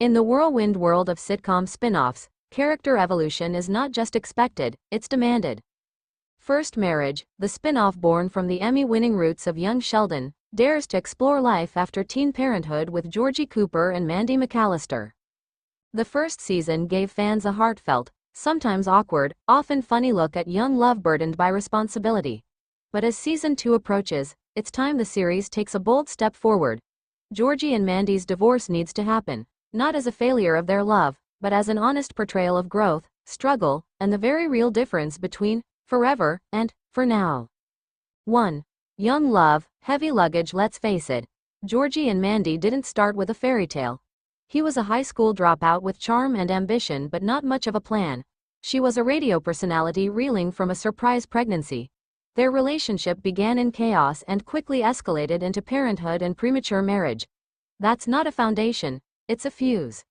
In the whirlwind world of sitcom spin-offs, character evolution is not just expected, it's demanded. First Marriage, the spin-off born from the Emmy-winning roots of young Sheldon, dares to explore life after teen parenthood with Georgie Cooper and Mandy McAllister. The first season gave fans a heartfelt, sometimes awkward, often funny look at young love burdened by responsibility. But as season 2 approaches, it's time the series takes a bold step forward. Georgie and Mandy's divorce needs to happen, not as a failure of their love, but as an honest portrayal of growth, struggle, and the very real difference between forever and for now. 1. Young love, heavy luggage. Let's face it, Georgie and Mandy didn't start with a fairy tale. He was a high school dropout with charm and ambition but not much of a plan. She was a radio personality reeling from a surprise pregnancy. Their relationship began in chaos and quickly escalated into parenthood and premature marriage. That's not a foundation, it's a fuse.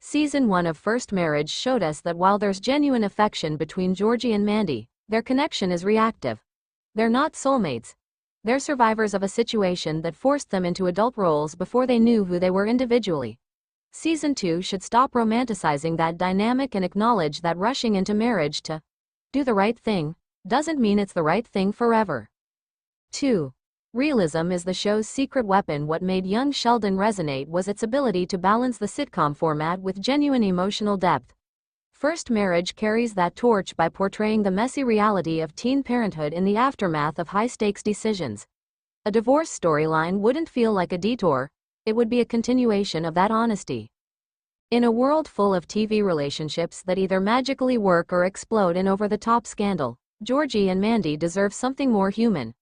Season 1 of First Marriage showed us that while there's genuine affection between Georgie and Mandy, their connection is reactive. They're not soulmates. They're survivors of a situation that forced them into adult roles before they knew who they were individually. Season 2 should stop romanticizing that dynamic and acknowledge that rushing into marriage to do the right thing doesn't mean it's the right thing forever. 2. Realism is the show's secret weapon. What made young Sheldon resonate was its ability to balance the sitcom format with genuine emotional depth. First Marriage carries that torch by portraying the messy reality of teen parenthood in the aftermath of high-stakes decisions. A divorce storyline wouldn't feel like a detour, it would be a continuation of that honesty. In a world full of TV relationships that either magically work or explode in over-the-top scandal, Georgie and Mandy deserve something more human.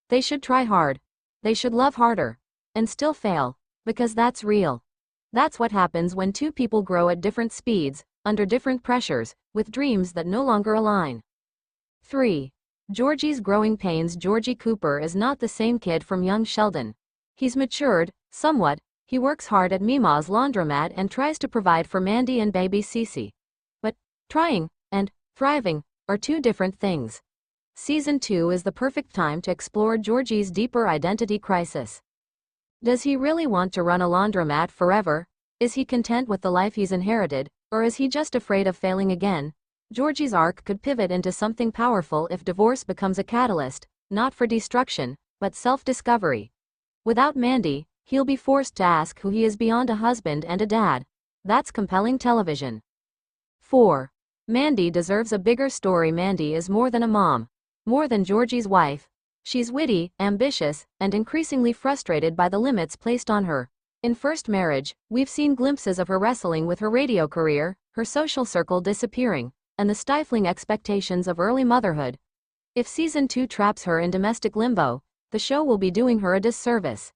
They should try hard. They should love harder. And still fail. Because that's real. That's what happens when two people grow at different speeds, under different pressures, with dreams that no longer align. 3. Georgie's growing pains. Georgie Cooper is not the same kid from young Sheldon. He's matured, somewhat. He works hard at Mima's laundromat and tries to provide for Mandy and baby Cece. But trying and thriving are two different things. Season 2 is the perfect time to explore Georgie's deeper identity crisis. Does he really want to run a laundromat forever? Is he content with the life he's inherited, or is he just afraid of failing again? Georgie's arc could pivot into something powerful if divorce becomes a catalyst, not for destruction, but self-discovery. Without Mandy, he'll be forced to ask who he is beyond a husband and a dad. That's compelling television. 4. Mandy deserves a bigger story. Mandy is more than a mom. More than Georgie's wife. She's witty, ambitious, and increasingly frustrated by the limits placed on her. In First Marriage, we've seen glimpses of her wrestling with her radio career, her social circle disappearing, and the stifling expectations of early motherhood. If Season 2 traps her in domestic limbo, the show will be doing her a disservice.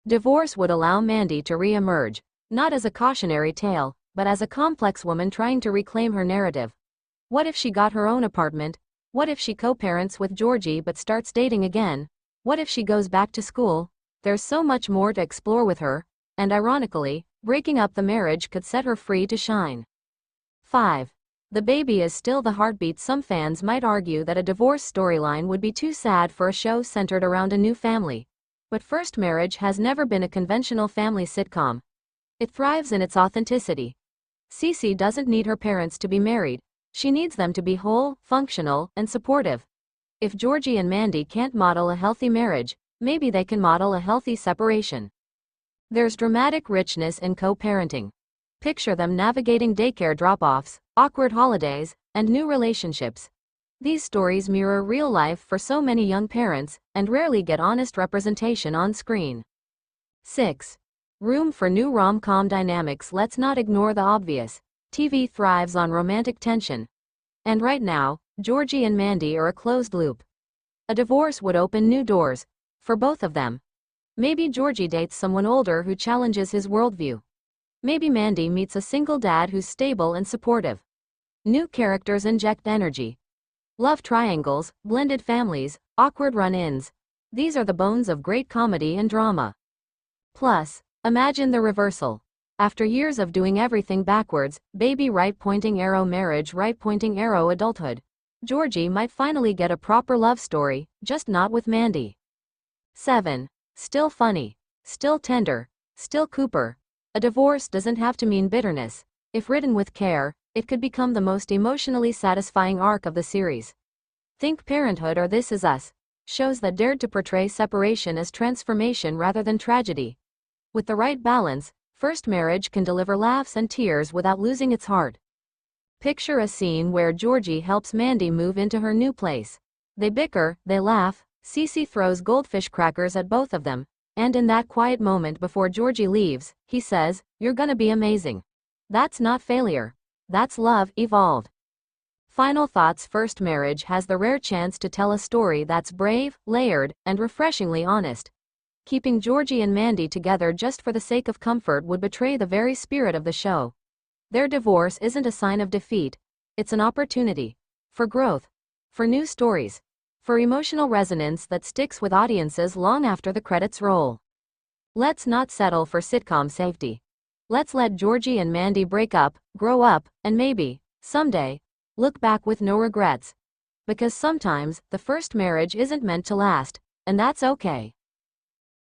Divorce would allow Mandy to re-emerge, not as a cautionary tale, but as a complex woman trying to reclaim her narrative. What if she got her own apartment? What if she co-parents with Georgie but starts dating again? What if she goes back to school? There's so much more to explore with her, and ironically, breaking up the marriage could set her free to shine. 5. The baby is still the heartbeat. Some fans might argue that a divorce storyline would be too sad for a show centered around a new family. But First Marriage has never been a conventional family sitcom. It thrives in its authenticity. Cece doesn't need her parents to be married. She needs them to be whole, functional, and supportive. If Georgie and Mandy can't model a healthy marriage, maybe they can model a healthy separation. There's dramatic richness in co-parenting. Picture them navigating daycare drop-offs, awkward holidays, and new relationships. These stories mirror real life for so many young parents, and rarely get honest representation on screen. 6. Room for new rom-com dynamics. Let's not ignore the obvious. TV thrives on romantic tension. And right now, Georgie and Mandy are a closed loop. A divorce would open new doors for both of them. Maybe Georgie dates someone older who challenges his worldview. Maybe Mandy meets a single dad who's stable and supportive. New characters inject energy. Love triangles, blended families, awkward run-ins. These are the bones of great comedy and drama. Plus, imagine the reversal. After years of doing everything backwards, baby right-pointing arrow marriage right-pointing arrow adulthood, Georgie might finally get a proper love story, just not with Mandy. 7. Still funny. Still tender. Still Cooper. A divorce doesn't have to mean bitterness. If written with care, it could become the most emotionally satisfying arc of the series. Think Parenthood or This Is Us. Shows that dared to portray separation as transformation rather than tragedy. With the right balance, First Marriage can deliver laughs and tears without losing its heart. Picture a scene where Georgie helps Mandy move into her new place. They bicker, they laugh, Cece throws goldfish crackers at both of them, and in that quiet moment before Georgie leaves, he says, "You're gonna be amazing." That's not failure. That's love evolved. Final thoughts. First Marriage has the rare chance to tell a story that's brave, layered, and refreshingly honest. Keeping Georgie and Mandy together just for the sake of comfort would betray the very spirit of the show. Their divorce isn't a sign of defeat, it's an opportunity for growth, for new stories, for emotional resonance that sticks with audiences long after the credits roll. Let's not settle for sitcom safety. Let's let Georgie and Mandy break up, grow up, and maybe, someday, look back with no regrets. Because sometimes, the first marriage isn't meant to last, and that's okay.